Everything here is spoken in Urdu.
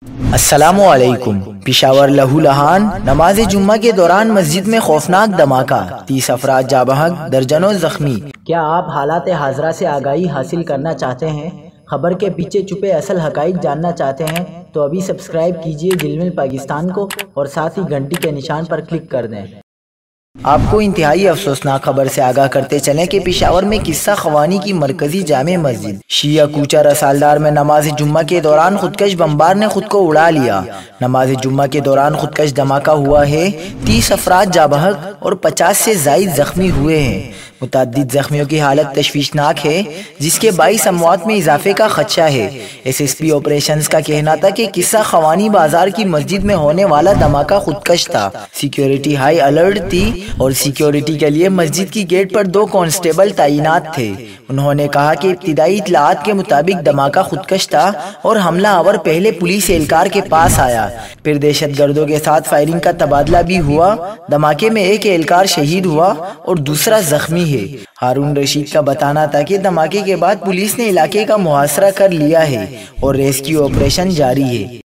السلام علیکم۔ پشاور لہو لہان نماز جمعہ کے دوران مسجد میں خوفناک دھماکہ، 30 افراد جاں بحق، درجنوں زخمی۔ کیا آپ حالات حاضرہ سے آگاہی حاصل کرنا چاہتے ہیں؟ خبر کے پیچھے چھپے اصل حقائق جاننا چاہتے ہیں تو ابھی سبسکرائب کیجئے جلمل پاکستان کو اور ساتھ ہی گھنٹی کے نشان پر کلک کر دیں۔ آپ کو انتہائی افسوسناک خبر سے آگاہ کرتے چلیں کہ پشاور میں قصہ خوانی کی مرکزی جامع مسجد شیعہ کوچہ رسالدار میں نماز جمعہ کے دوران خودکش بمبار نے خود کو اڑا لیا۔ نماز جمعہ کے دوران خودکش دھماکہ ہوا ہے، 30 افراد جاں بحق اور 50 سے زائد زخمی ہوئے ہیں۔ متعدد زخمیوں کی حالت تشویشناک ہے، جس کے باعث اموات میں اضافے کا خدشہ ہے۔ ایس ایس پی آپریشنز کا کہنا تھا کہ قصہ خوانی بازار کی مسجد میں ہونے والا دھماکہ خودکش تھا۔ سیکیورٹی ہائی الرٹ تھی اور سیکیورٹی کے لیے مسجد کی گیٹ پر 2 کانسٹیبل تعینات تھے۔ انہوں نے کہا کہ ابتدائی اطلاعات کے مطابق دھماکہ خودکش تھا اور حملہ آور پہلے پولیس اہلکار کے پاس آیا، پھر دہشت گردوں کے ساتھ فائرنگ کا تبادلہ بھی ہوا۔ دھماکے میں ایک اہلکار شہید ہوا اور دوسرا زخمی ہے۔ ہارون رشید کا بتانا تھا کہ دھماکے کے بعد پولیس نے علاقے کا محاصرہ کر لیا ہے اور ریسکیو آپریشن جاری ہے۔